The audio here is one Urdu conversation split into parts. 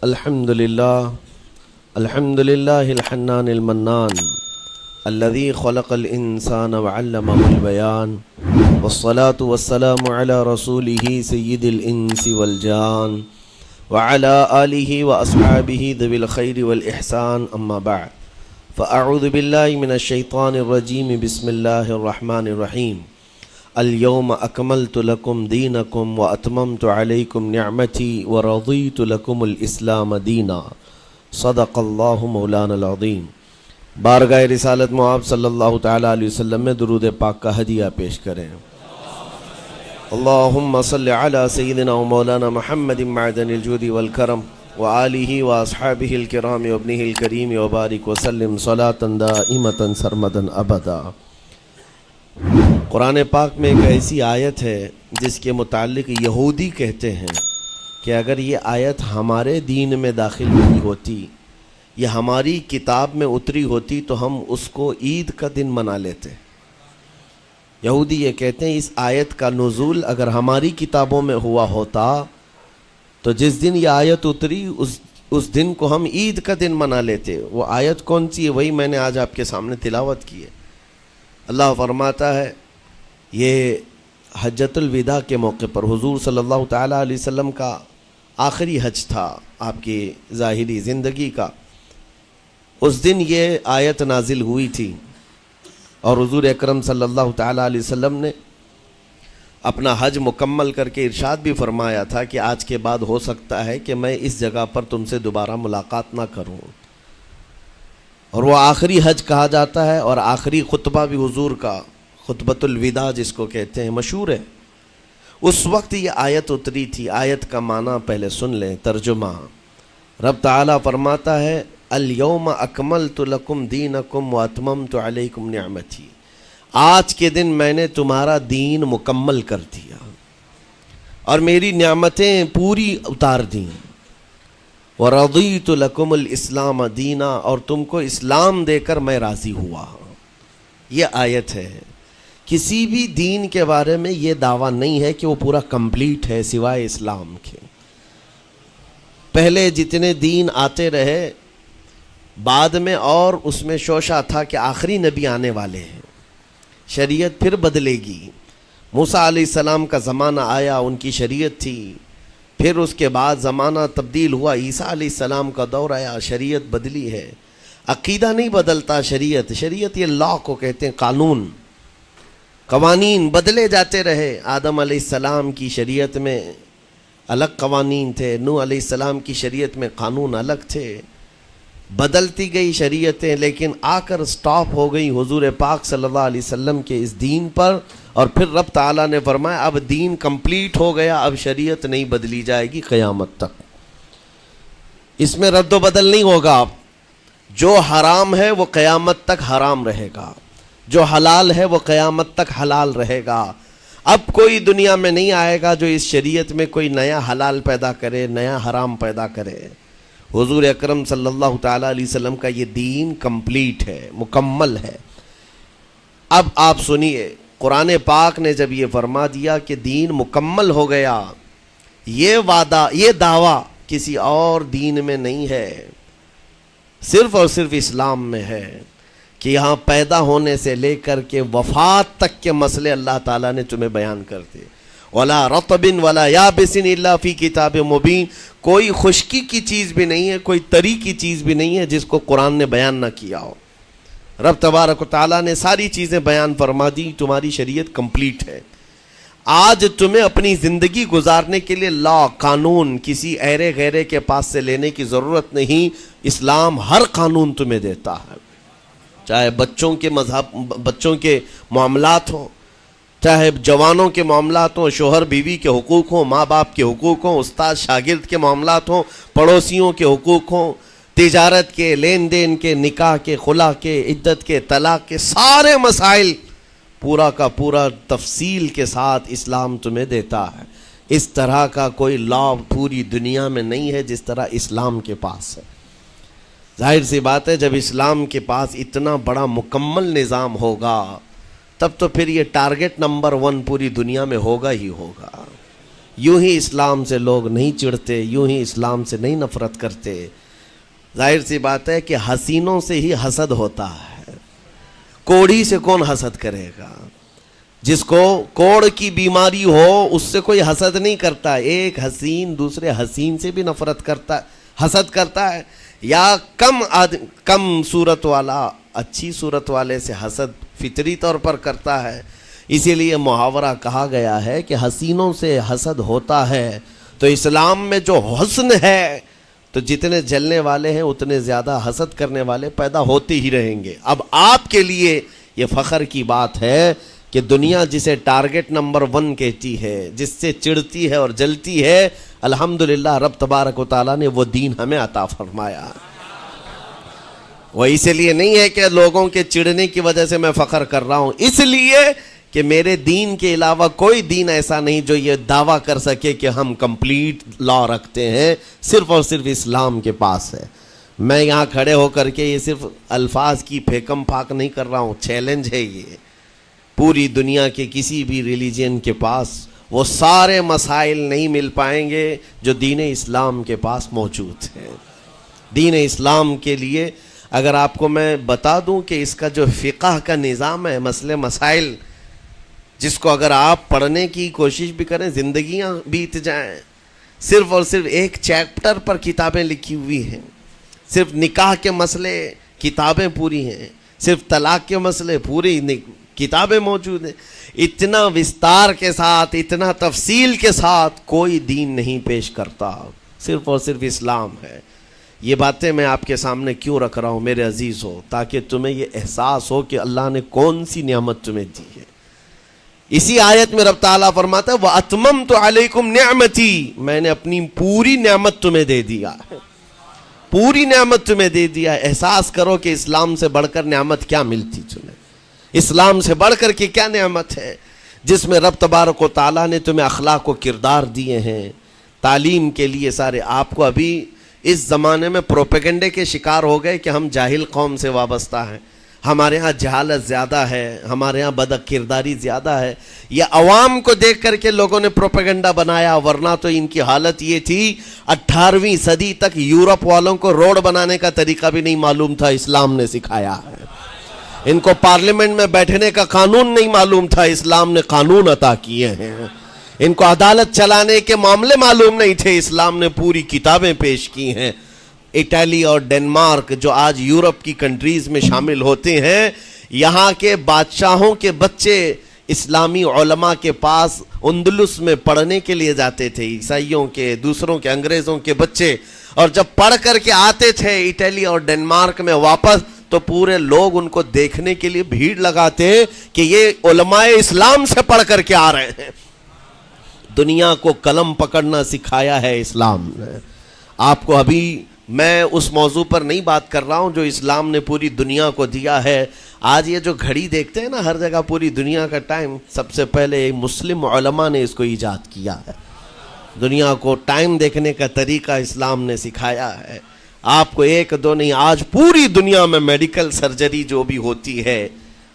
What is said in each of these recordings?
الحمد لله الحنان المنان الذي خلق الإنسان وعلمه البيان والصلاة والسلام على رسوله سيد الإنس والجان وعلى آله وأصحابه ذوي الخير والإحسان أما بعد فأعوذ بالله من الشيطان الرجيم بسم الله الرحمن الرحيم اليوم أكملت لكم دينكم وأتممت عليكم نعمتي ورضيت لكم الإسلام دينا صدق الله مولانا العظيم۔ بارگاہ رسالت میں آپ صلی اللہ تعالیٰ علیہ وسلم میں درود پاک کا ہدیہ پیش کریں۔ اللہم صلی علی سیدنا و مولانا محمد معدن الجود والکرم وآلہ واصحابہ الکرام وابنہ الکریم وبارک وسلم صلاة دائمة سرمدا ابدا۔ قرآن پاک میں ایک ایسی آیت ہے جس کے متعلق یہودی کہتے ہیں کہ اگر یہ آیت ہمارے دین میں داخل ہوئی ہوتی یا ہماری کتاب میں اتری ہوتی تو ہم اس کو عید کا دن منا لیتے۔ یہودی یہ کہتے ہیں اس آیت کا نزول اگر ہماری کتابوں میں ہوا ہوتا تو جس دن یہ آیت اتری اس دن کو ہم عید کا دن منا لیتے۔ وہ آیت کون سی ہے؟ وہی میں نے آج آپ کے سامنے تلاوت کی ہے۔ اللہ فرماتا ہے، یہ حجۃ الوداع کے موقع پر حضور صلی اللہ تعالیٰ علیہ وسلم کا آخری حج تھا آپ کی ظاہری زندگی کا۔ اس دن یہ آیت نازل ہوئی تھی اور حضور اکرم صلی اللہ تعالیٰ علیہ وسلم نے اپنا حج مکمل کر کے ارشاد بھی فرمایا تھا کہ آج کے بعد ہو سکتا ہے کہ میں اس جگہ پر تم سے دوبارہ ملاقات نہ کروں۔ اور وہ آخری حج کہا جاتا ہے اور آخری خطبہ بھی حضور کا خطبۃ الوداع جس کو کہتے ہیں مشہور ہے۔ اس وقت یہ آیت اتری تھی۔ آیت کا معنی پہلے سن لیں، ترجمہ۔ رب تعالیٰ فرماتا ہے الیوم اکملت لکم دینکم واتممت علیکم نعمتی، آج کے دن میں نے تمہارا دین مکمل کر دیا اور میری نعمتیں پوری اتار دیں۔ وَرَضِيتُ لَكُمُ الْإِسْلَامَ دِينًا، اور تم کو اسلام دے کر میں راضی ہوا۔ یہ آیت ہے۔ کسی بھی دین کے بارے میں یہ دعویٰ نہیں ہے کہ وہ پورا کمپلیٹ ہے سوائے اسلام کے۔ پہلے جتنے دین آتے رہے بعد میں اور اس میں شوشہ تھا کہ آخری نبی آنے والے ہیں، شریعت پھر بدلے گی۔ موسیٰ علیہ السلام کا زمانہ آیا، ان کی شریعت تھی، پھر اس کے بعد زمانہ تبدیل ہوا، عیسیٰ علیہ السلام کا دور آیا، شریعت بدلی ہے۔ عقیدہ نہیں بدلتا، شریعت یہ لا کو کہتے ہیں، قوانین بدلے جاتے رہے۔ آدم علیہ السلام کی شریعت میں الگ قوانین تھے، نوح علیہ السلام کی شریعت میں قانون الگ تھے، بدلتی گئی شریعتیں، لیکن آ کر سٹاپ ہو گئی حضور پاک صلی اللہ علیہ وسلم کے اس دین پر۔ اور پھر رب تعالیٰ نے فرمایا اب دین کمپلیٹ ہو گیا، اب شریعت نہیں بدلی جائے گی قیامت تک۔ اس میں رد و بدل نہیں ہوگا۔ جو حرام ہے وہ قیامت تک حرام رہے گا، جو حلال ہے وہ قیامت تک حلال رہے گا۔ اب کوئی دنیا میں نہیں آئے گا جو اس شریعت میں کوئی نیا حلال پیدا کرے، نیا حرام پیدا کرے۔ حضور اکرم صلی اللہ تعالیٰ علیہ وسلم کا یہ دین کمپلیٹ ہے، مکمل ہے۔ اب آپ سنیے، قرآن پاک نے جب یہ فرما دیا کہ دین مکمل ہو گیا، یہ وعدہ، یہ دعویٰ کسی اور دین میں نہیں ہے، صرف اور صرف اسلام میں ہے کہ یہاں پیدا ہونے سے لے کر کے وفات تک کے مسئلے اللہ تعالیٰ نے تمہیں بیان کر دیے۔ وَلَا رَطْبٍ وَلَا يَابِسٍ إِلَّا فِي كِتَابٍ مُبِينٍ، کوئی خشکی کی چیز بھی نہیں ہے، کوئی تری کی چیز بھی نہیں ہے جس کو قرآن نے بیان نہ کیا ہو۔ رب تبارک و تعالیٰ نے ساری چیزیں بیان فرما دی، تمہاری شریعت کمپلیٹ ہے۔ آج تمہیں اپنی زندگی گزارنے کے لیے لا، قانون کسی ایرے غیرے کے پاس سے لینے کی ضرورت نہیں۔ اسلام ہر قانون تمہیں دیتا ہے، چاہے بچوں کے معاملات ہوں، چاہے جوانوں کے معاملات ہوں، شوہر بیوی کے حقوق ہوں، ماں باپ کے حقوق ہوں، استاد شاگرد کے معاملات ہوں، پڑوسیوں کے حقوق ہوں، تجارت کے، لین دین کے، نکاح کے، خلا کے، عدت کے، طلاق کے، سارے مسائل پورا کا پورا تفصیل کے ساتھ اسلام تمہیں دیتا ہے۔ اس طرح کا کوئی لا پوری دنیا میں نہیں ہے جس طرح اسلام کے پاس ہے۔ ظاہر سی بات ہے جب اسلام کے پاس اتنا بڑا مکمل نظام ہوگا تب تو پھر یہ ٹارگٹ نمبر 1 پوری دنیا میں ہوگا ہی ہوگا۔ یوں ہی اسلام سے لوگ نہیں چڑھتے، یوں ہی اسلام سے نہیں نفرت کرتے۔ ظاہر سی بات ہے کہ حسینوں سے ہی حسد ہوتا ہے، کوڑھی سے کون حسد کرے گا؟ جس کو کوڑ کی بیماری ہو اس سے کوئی حسد نہیں کرتا، ایک حسین دوسرے حسین سے بھی نفرت کرتا، حسد کرتا ہے، یا کم صورت والا اچھی صورت والے سے حسد فطری طور پر کرتا ہے۔ اسی لیے محاورہ کہا گیا ہے کہ حسینوں سے حسد ہوتا ہے، تو اسلام میں جو حسن ہے تو جتنے جلنے والے ہیں اتنے زیادہ حسد کرنے والے پیدا ہوتے ہی رہیں گے۔ اب آپ کے لیے یہ فخر کی بات ہے کہ دنیا جسے ٹارگٹ نمبر 1 کہتی ہے، جس سے چڑھتی ہے اور جلتی ہے، الحمدللہ رب تبارک و تعالیٰ نے وہ دین ہمیں عطا فرمایا۔ وہ اس لیے نہیں ہے کہ لوگوں کے چڑھنے کی وجہ سے میں فخر کر رہا ہوں، اس لیے کہ میرے دین کے علاوہ کوئی دین ایسا نہیں جو یہ دعویٰ کر سکے کہ ہم کمپلیٹ لا رکھتے ہیں، صرف اور صرف اسلام کے پاس ہے۔ میں یہاں کھڑے ہو کر کے یہ صرف الفاظ کی پھیکم پھاک نہیں کر رہا ہوں، چیلنج ہے یہ۔ پوری دنیا کے کسی بھی ریلیجن کے پاس وہ سارے مسائل نہیں مل پائیں گے جو دین اسلام کے پاس موجود ہیں۔ دین اسلام کے لیے اگر آپ کو میں بتا دوں کہ اس کا جو فقہ کا نظام ہے، مسئلے مسائل، جس کو اگر آپ پڑھنے کی کوشش بھی کریں زندگیاں بیت جائیں، صرف اور صرف ایک چیپٹر پر کتابیں لکھی ہوئی ہیں، صرف نکاح کے مسئلے کتابیں پوری ہیں، صرف طلاق کے مسئلے پوری کتابیں موجود ہیں۔ اتنا وستار کے ساتھ، اتنا تفصیل کے ساتھ کوئی دین نہیں پیش کرتا، صرف اور صرف اسلام ہے۔ یہ باتیں میں آپ کے سامنے کیوں رکھ رہا ہوں میرے عزیز ہو؟ تاکہ تمہیں یہ احساس ہو کہ اللہ نے کون سی نعمت تمہیں دی ہے۔ اسی آیت میں رب تعالیٰ فرماتا ہے وَأَتْمَمْتُ عَلَيْكُمْ نِعْمَتِي، میں نے اپنی پوری نعمت تمہیں دے دیا ہے، پوری نعمت تمہیں دے دیا ہے۔ احساس کرو کہ اسلام سے بڑھ کر نعمت کیا ملتی تمہیں، اسلام سے بڑھ کر کے کیا نعمت ہے، جس میں رب تبارک و تعالیٰ نے تمہیں اخلاق و کردار دیے ہیں، تعلیم کے لیے سارے۔ آپ کو ابھی اس زمانے میں پروپیگنڈے کے شکار ہو گئے کہ ہم جاہل قوم سے وابستہ ہیں، ہمارے ہاں جہالت زیادہ ہے، ہمارے ہاں بد کرداری زیادہ ہے۔ یہ عوام کو دیکھ کر کے لوگوں نے پروپیگنڈا بنایا، ورنہ تو ان کی حالت یہ تھی 18ویں صدی تک یورپ والوں کو روڈ بنانے کا طریقہ بھی نہیں معلوم تھا، اسلام نے سکھایا ہے۔ ان کو پارلیمنٹ میں بیٹھنے کا قانون نہیں معلوم تھا، اسلام نے قانون عطا کیے ہیں۔ ان کو عدالت چلانے کے معاملے معلوم نہیں تھے، اسلام نے پوری کتابیں پیش کی ہیں۔ اٹلی اور ڈنمارک جو آج یورپ کی کنٹریز میں شامل ہوتے ہیں، یہاں کے بادشاہوں کے بچے اسلامی علماء کے پاس اندلس میں پڑھنے کے لیے جاتے تھے، عیسائیوں کے، دوسروں کے، انگریزوں کے بچے، اور جب پڑھ کر کے آتے تھے اٹلی اور ڈنمارک میں واپس تو پورے لوگ ان کو دیکھنے کے لیے بھیڑ لگاتے کہ یہ علماء اسلام سے پڑھ کر کے آ رہے ہیں۔ دنیا کو قلم پکڑنا سکھایا ہے اسلام نے۔ آپ کو ابھی میں اس موضوع پر نہیں بات کر رہا ہوں جو اسلام نے پوری دنیا کو دیا ہے۔ آج یہ جو گھڑی دیکھتے ہیں نا ہر جگہ پوری دنیا کا ٹائم، سب سے پہلے مسلم علماء نے اس کو ایجاد کیا ہے۔ دنیا کو ٹائم دیکھنے کا طریقہ اسلام نے سکھایا ہے۔ آپ کو ایک دو نہیں، آج پوری دنیا میں میڈیکل سرجری جو بھی ہوتی ہے،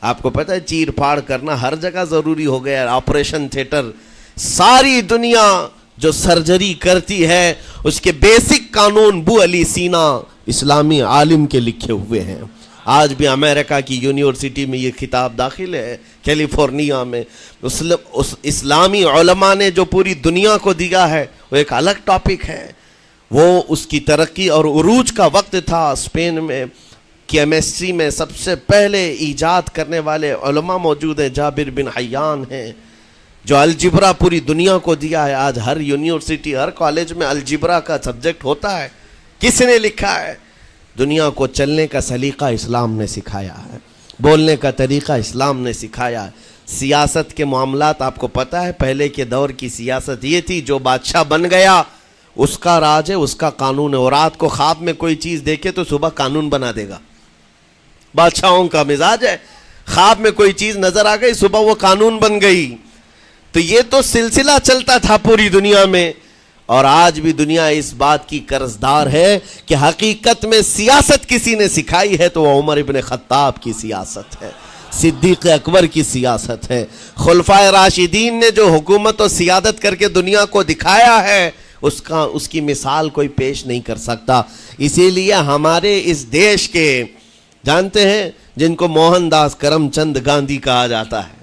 آپ کو پتہ ہے چیر پھاڑ کرنا ہر جگہ ضروری ہو گیا ہے، آپریشن تھیٹر، ساری دنیا جو سرجری کرتی ہے اس کے بیسک قانون بو علی سینا اسلامی عالم کے لکھے ہوئے ہیں۔ آج بھی امریکہ کی یونیورسٹی میں یہ کتاب داخل ہے، کیلیفورنیا میں۔ اسلامی علماء نے جو پوری دنیا کو دیا ہے وہ ایک الگ ٹاپک ہے، وہ اس کی ترقی اور عروج کا وقت تھا۔ اسپین میں کیمسٹری میں سب سے پہلے ایجاد کرنے والے علماء موجود ہیں، جابر بن حیان ہیں، جو الجبرا پوری دنیا کو دیا ہے۔ آج ہر یونیورسٹی، ہر کالج میں الجبرا کا سبجیکٹ ہوتا ہے۔ کس نے لکھا ہے؟ دنیا کو چلنے کا سلیقہ اسلام نے سکھایا ہے، بولنے کا طریقہ اسلام نے سکھایا ہے۔ سیاست کے معاملات آپ کو پتہ ہے، پہلے کے دور کی سیاست یہ تھی جو بادشاہ بن گیا اس کا راج ہے، اس کا قانون ہے، اور رات کو خواب میں کوئی چیز دیکھے تو صبح قانون بنا دے گا۔ بادشاہوں کا مزاج ہے، خواب میں کوئی چیز نظر آ گئی صبح وہ قانون بن گئی۔ تو یہ تو سلسلہ چلتا تھا پوری دنیا میں، اور آج بھی دنیا اس بات کی قرضدار ہے کہ حقیقت میں سیاست کسی نے سکھائی ہے تو وہ عمر ابن خطاب کی سیاست ہے۔ صدیق اکبر کی سیاست ہے۔ خلفائے راشدین نے جو حکومت و سیادت کر کے دنیا کو دکھایا ہے اس کی مثال کوئی پیش نہیں کر سکتا۔ اسی لیے ہمارے اس دیش کے جانتے ہیں جن کو موہن داس کرم چند گاندھی کہا جاتا ہے،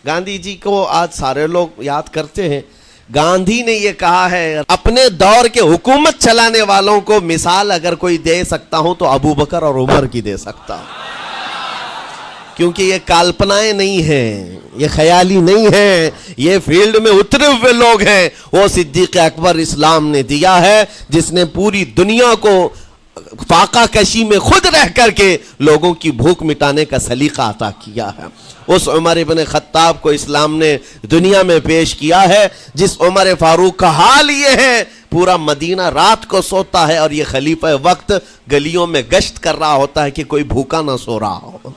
گاندھی جی کو آج سارے لوگ یاد کرتے ہیں۔ گاندھی نے یہ کہا ہے اپنے دور کے حکومت چلانے والوں کو مثال اگر کوئی دے سکتا ہوں تو ابو بکر اور عمر کی دے سکتا ہوں، کیونکہ یہ کالپنائیں نہیں ہیں، یہ خیالی نہیں ہیں، یہ فیلڈ میں اترے ہوئے لوگ ہیں۔ وہ صدیق اکبر اسلام نے دیا ہے جس نے پوری دنیا کو فاقہ کشی میں خود رہ کر کے لوگوں کی بھوک مٹانے کا سلیقہ عطا کیا ہے۔ اس عمر ابن خطاب کو اسلام نے دنیا میں پیش کیا ہے جس عمر فاروق کا حال یہ ہے پورا مدینہ رات کو سوتا ہے اور یہ خلیفہ وقت گلیوں میں گشت کر رہا ہوتا ہے کہ کوئی بھوکا نہ سو رہا ہو۔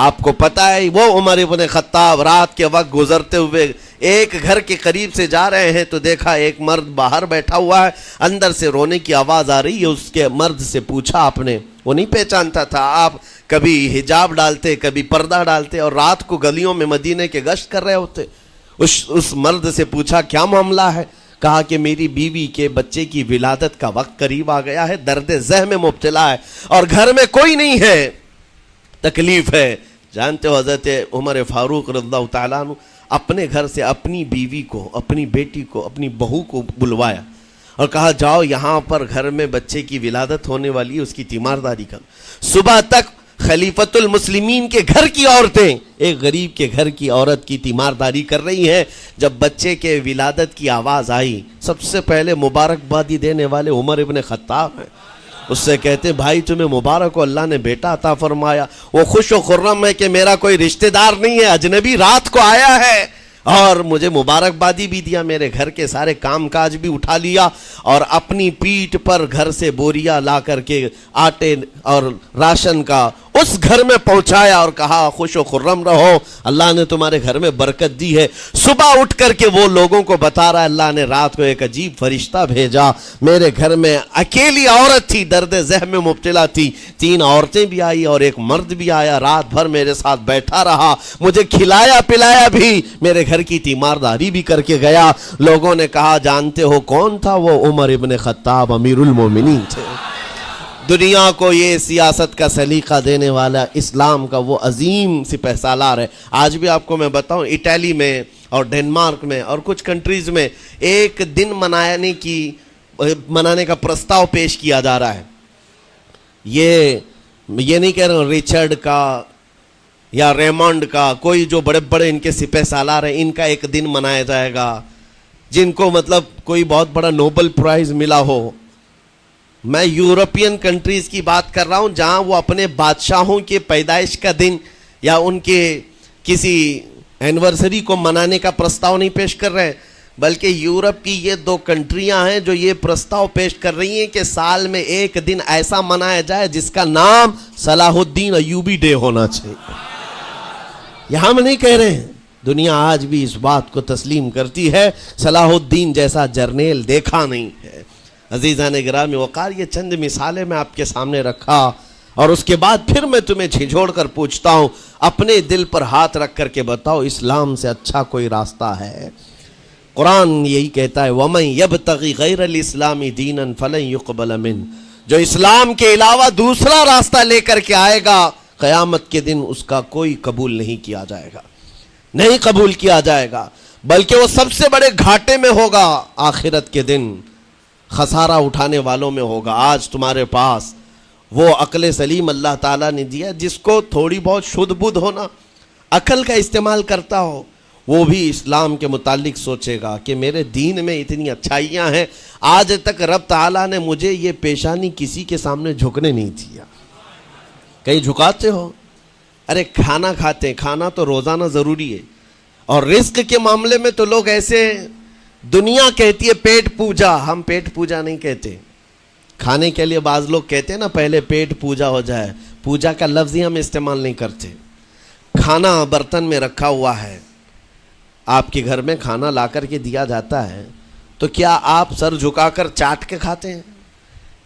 آپ کو پتہ ہے وہ عمر ابن خطاب رات کے وقت گزرتے ہوئے ایک گھر کے قریب سے جا رہے ہیں تو دیکھا ایک مرد باہر بیٹھا ہوا ہے، اندر سے رونے کی آواز آ رہی ہے۔ اس کے مرد سے پوچھا آپ نے، وہ نہیں پہچانتا تھا، آپ کبھی حجاب ڈالتے کبھی پردہ ڈالتے اور رات کو گلیوں میں مدینے کے گشت کر رہے ہوتے۔ اس مرد سے پوچھا کیا معاملہ ہے؟ کہا کہ میری بیوی کے بچے کی ولادت کا وقت قریب آ گیا ہے، درد ذہ میں مبتلا ہے اور گھر میں کوئی نہیں ہے، تکلیف ہے۔ جانتے ہو حضرت عمر فاروق رضی اللہ تعالیٰ عنہ اپنے گھر سے اپنی بیوی کو، اپنی بیٹی کو، اپنی بہو کو بلوایا اور کہا جاؤ یہاں پر گھر میں بچے کی ولادت ہونے والی ہے، اس کی تیمارداری کرو۔ صبح تک خلیفۃ المسلمین کے گھر کی عورتیں ایک غریب کے گھر کی عورت کی تیمارداری کر رہی ہیں۔ جب بچے کے ولادت کی آواز آئی سب سے پہلے مبارکبادی دینے والے عمر ابن خطاب ہیں۔ اس سے کہتے بھائی تمہیں مبارک ہو، اللہ نے بیٹا عطا فرمایا۔ وہ خوش و خرم ہے کہ میرا کوئی رشتہ دار نہیں ہے، اجنبی رات کو آیا ہے اور مجھے مبارکبادی بھی دیا، میرے گھر کے سارے کام کاج بھی اٹھا لیا اور اپنی پیٹھ پر گھر سے بوریا لا کر کے آٹے اور راشن کا اس گھر میں پہنچایا اور کہا خوش و خرم رہو، اللہ نے تمہارے گھر میں برکت دی ہے۔ صبح اٹھ کر کے وہ لوگوں کو بتا رہا ہے اللہ نے رات کو ایک عجیب فرشتہ بھیجا، میرے گھر میں اکیلی عورت تھی، درد ذہ میں مبتلا تھی، 3 عورتیں بھی آئی اور ایک مرد بھی آیا، رات بھر میرے ساتھ بیٹھا رہا، مجھے کھلایا پلایا بھی، میرے گھر کی تیمارداری بھی کر کے گیا۔ لوگوں نے کہا جانتے ہو کون تھا؟ وہ عمر ابن خطاب امیر المومنین تھے۔ دنیا کو یہ سیاست کا سلیقہ دینے والا اسلام کا وہ عظیم سپہ سالار ہے۔ آج بھی آپ کو میں بتاؤں اٹلی میں اور ڈنمارک میں اور کچھ کنٹریز میں ایک دن منانے کا پرستاؤ پیش کیا جا رہا ہے۔ یہ نہیں کہہ رہا ہوں ریچرڈ کا یا ریمونڈ کا، کوئی جو بڑے بڑے ان کے سپہ سالار ہیں ان کا ایک دن منایا جائے گا جن کو مطلب کوئی بہت بڑا نوبل پرائز ملا ہو۔ میں یورپین کنٹریز کی بات کر رہا ہوں جہاں وہ اپنے بادشاہوں کے پیدائش کا دن یا ان کے کسی اینیورسری کو منانے کا پرستاؤ نہیں پیش کر رہے، بلکہ یورپ کی یہ 2 کنٹریاں ہیں جو یہ پرستاؤ پیش کر رہی ہیں کہ سال میں ایک دن ایسا منایا جائے جس کا نام صلاح الدین ایوبی ڈے ہونا چاہیے۔ یہ ہم نہیں کہہ رہے ہیں، دنیا آج بھی اس بات کو تسلیم کرتی ہے، صلاح الدین جیسا جرنیل دیکھا نہیں ہے۔ عزیزان گرامی وقار، یہ چند مثالیں میں آپ کے سامنے رکھا اور اس کے بعد پھر میں تمہیں جھنجھوڑ کر پوچھتا ہوں، اپنے دل پر ہاتھ رکھ کر کے بتاؤ اسلام سے اچھا کوئی راستہ ہے؟ قرآن یہی کہتا ہے وَمَن يَبْتَغِ غَيْرَ الْإِسْلَامِ دِينًا فَلَن يُقْبَلَ مِنْهُ، جو اسلام کے علاوہ دوسرا راستہ لے کر کے آئے گا قیامت کے دن اس کا کوئی قبول نہیں کیا جائے گا، نہیں قبول کیا جائے گا، بلکہ وہ سب سے بڑے گھاٹے میں ہوگا، آخرت کے دن خسارہ اٹھانے والوں میں ہوگا۔ آج تمہارے پاس وہ عقل سلیم اللہ تعالیٰ نے دیا جس کو تھوڑی بہت شدھ بدھ ہونا، عقل کا استعمال کرتا ہو، وہ بھی اسلام کے متعلق سوچے گا کہ میرے دین میں اتنی اچھائیاں ہیں، آج تک رب تعالیٰ نے مجھے یہ پیشانی کسی کے سامنے جھکنے نہیں دیا۔ کہیں جھکاتے ہو؟ ارے کھانا کھاتے ہیں، کھانا تو روزانہ ضروری ہے، اور رزق کے معاملے میں تو لوگ ایسے، دنیا کہتی ہے پیٹ پوجا، ہم پیٹ پوجا نہیں کہتے۔ کھانے کے لیے بعض لوگ کہتے ہیں نا پہلے پیٹ پوجا ہو جائے، پوجا کا لفظ ہی ہم استعمال نہیں کرتے۔ کھانا برتن میں رکھا ہوا ہے، آپ کے گھر میں کھانا لا کر کے دیا جاتا ہے تو کیا آپ سر جھکا کر چاٹ کے کھاتے ہیں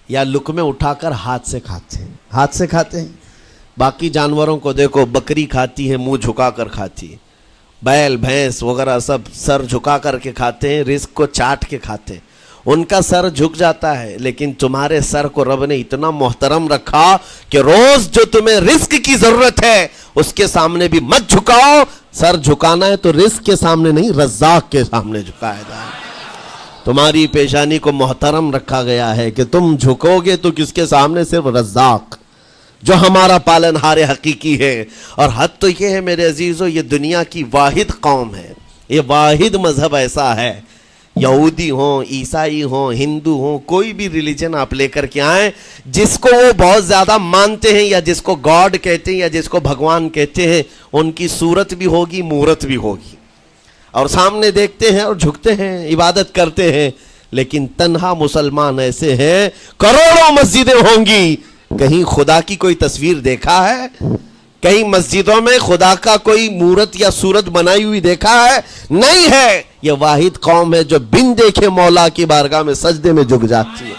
یا لقمے اٹھا کر ہاتھ سے کھاتے ہیں؟ ہاتھ سے کھاتے ہیں۔ باقی جانوروں کو دیکھو، بکری کھاتی ہے منہ جھکا کر کھاتی ہے، بیل بھینس وغیرہ سب سر جھکا کر کے کھاتے ہیں، رزق کو چاٹ کے کھاتے ہیں، ان کا سر جھک جاتا ہے، لیکن تمہارے سر کو رب نے اتنا محترم رکھا کہ روز جو تمہیں رزق کی ضرورت ہے اس کے سامنے بھی مت جھکاؤ. سر جھکانا ہے تو رزق کے سامنے نہیں، رزاق کے سامنے جھکایا جائے. تمہاری پیشانی کو محترم رکھا گیا ہے کہ تم جھکو گے تو کس کے سامنے؟ صرف رزاق جو ہمارا پالنہار حقیقی ہے. اور حد تو یہ ہے میرے عزیزو، یہ دنیا کی واحد قوم ہے، یہ واحد مذہب ایسا ہے، یہودی ہوں، عیسائی ہوں، ہندو ہوں، کوئی بھی ریلیجن آپ لے کر کے آئیں، جس کو وہ بہت زیادہ مانتے ہیں یا جس کو گاڈ کہتے ہیں یا جس کو بھگوان کہتے ہیں، ان کی صورت بھی ہوگی، مورت بھی ہوگی، اور سامنے دیکھتے ہیں اور جھکتے ہیں، عبادت کرتے ہیں. لیکن تنہا مسلمان ایسے ہیں، کروڑوں مسجدیں ہوں گی، کہیں خدا کی کوئی تصویر دیکھا ہے؟ کہیں مسجدوں میں خدا کا کوئی مورت یا صورت بنائی ہوئی دیکھا ہے؟ نہیں ہے. یہ واحد قوم ہے جو بن دیکھے مولا کی بارگاہ میں سجدے میں جھک جاتی ہے.